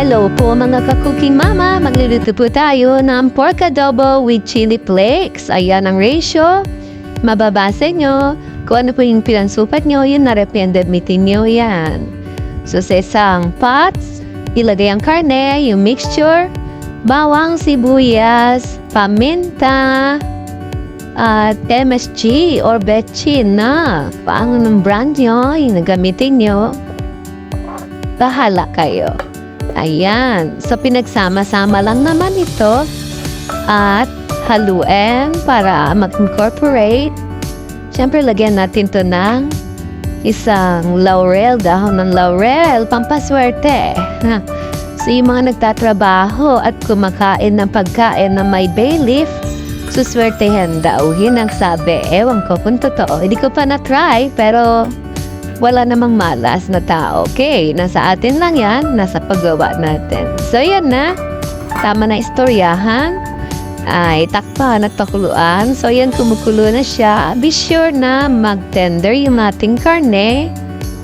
Hello po mga ka-cooking mama, magluluto po tayo ng pork adobo with chili flakes. Ayan ang ratio. Mababasa nyo. Kung ano po yung pinansupat nyo, yun na-rependamitin nyo yan. So sa isang pot, ilagay ang karne, yung mixture, bawang, sibuyas, paminta, at MSG or betchin na. Paano ng brand nyo, yung nagamitin nyo, bahala kayo. Ayan. So, pinagsama-sama lang naman ito at haluin para mag-incorporate. Siyempre, lagyan natin ito ng isang laurel, dahon ng laurel, pampaswerte. So, yung mga nagtatrabaho at kumakain ng pagkain na may bay leaf, suswertehan daw. Yun ang sabi. Ewan ko kung totoo. Hindi ko pa na-try, pero wala namang malas na tao. Okay, nasa atin lang yan, nasa paggawa natin. So, yan na. Tama na istoryahan. Ay, takpan at pakuluan. So, yan, kumukulo na siya. Be sure na mag-tender yung ating karne.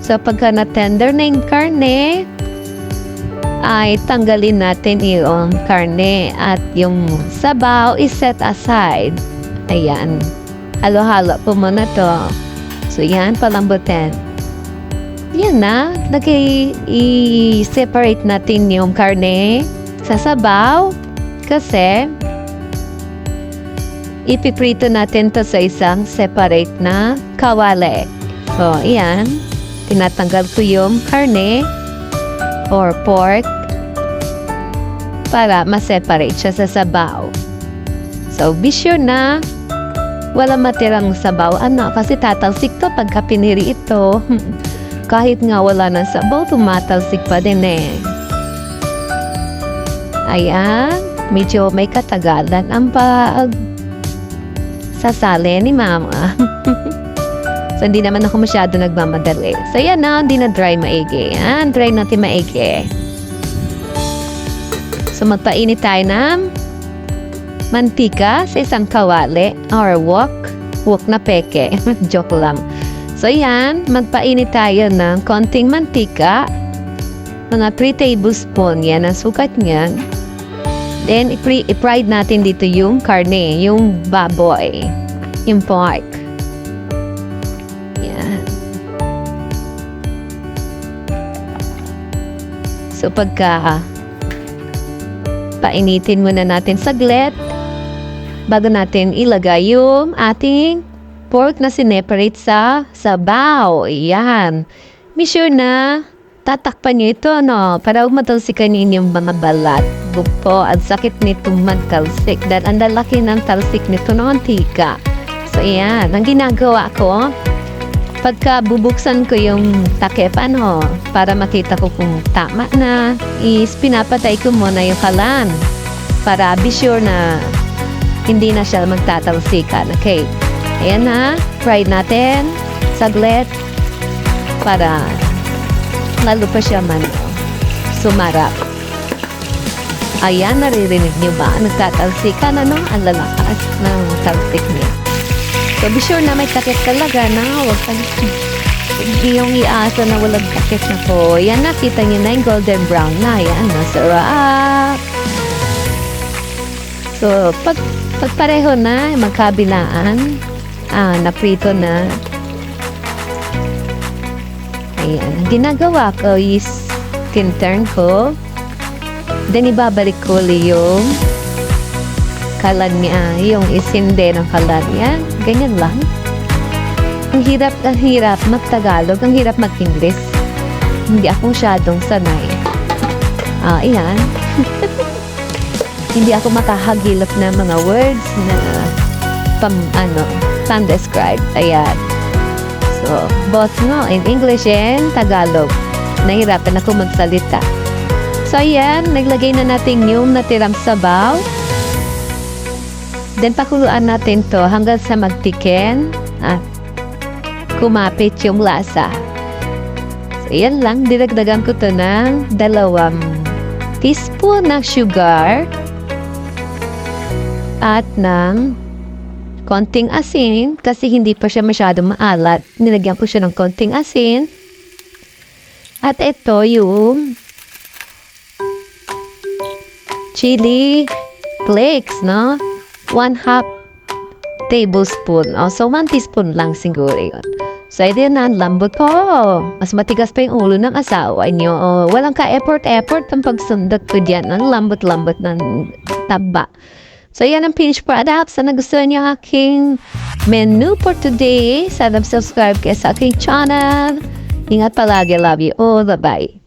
So, pagka na-tender na yung karne, ay tanggalin natin yung karne at yung sabaw is-set aside. Ayan. Halo-halo po muna to. So, yan, palambutin. Yan na, i-separate natin yung karne sa sabaw kasi ipiprito natin to sa isang separate na kawali. So, yan, tinatanggal ko yung karne or pork para ma-separate siya sa sabaw. So, be sure na wala matirang sabaw. Ano, kasi tatalsik to pagka piniri ito. Kahit nga wala ng sabaw, tumatalsik pa din eh. Ayan, medyo may katagalan ang sasali ni mama. So, hindi naman ako masyado nagmamadali. So, yan na, hindi na dry maigi. Yan, dry natin maigi. So, magpainit tayo ng mantika sa isang kawali or wok na peke. Joke lang. So, yan, magpainit tayo ng konting mantika. Mga 3 tablespoon yan ang sukat niyan. Then, i-fried natin dito yung karne, yung baboy, yung pork. Yan. So, pagka painitin muna natin saglit bago natin ilagay yung ating pork na sineparate sa sabaw. Ayan. Be sure na tatakpan nyo ito, no? Para matalsikan nyo yung mga balat. Bukpo, ang sakit nito magtalsik. Dahil ang lalaki ng talsik nito ng antika. So, ayan. Ang ginagawa ko, pagka bubuksan ko yung takip, para makita ko kung tama na, is pinapatay ko muna yung kalan. Para be sure na hindi na siya magtatalsikan. Okay. Ayan na, fried natin, saglit, para lalo pa siya sumarap. Ayan, naririnig niyo ba? Nagtatalsikan, ang lalakas ng talsik niya. So, be sure na may takip talaga na, huwag ka hindi yung iasa na walang takip na po. Yan, nakita niyo na yung golden brown na, yan, masarap. So, pag pareho na, magkabilaan, naprito na. Ayan. Ginagawa ko is tin-turn ko. Then, ibabalik ko yung kalan niya. Yung isinde ng kalan niya. Ganyan lang. Ang hirap mag-Tagalog. Ang hirap mag-English. Hindi ako masyadong sanay. Ayan. Hindi ako makahagilap ng mga words na pan-describe. Ayan. So, both in English and Tagalog. Nahirapan ako magsalita. So, ayan. Naglagay na natin yung natirang sabaw. Then, pakuluan natin to hanggang sa magtiken at kumapit yung lasa. So, ayan lang. Dinagdagan ko to ng 2 teaspoon ng sugar at ng konting asin, kasi hindi pa siya masyado maalat. Nilagyan ko siya ng konting asin. At ito yung chili flakes, no? 1/2 tablespoon. So, 1 teaspoon lang siguro yun. So, ito yun na, ang lambot ko. Mas matigas pa yung ulo ng asawa nyo. Walang ka-effort ang pagsundot ko dyan. Ang lambot-lambot ng taba. So, yan ang finished product. Sana gusto niyo aking menu for today. Sana subscribe kayo sa aking channel. Ingat palagi. Love you all. Bye-bye.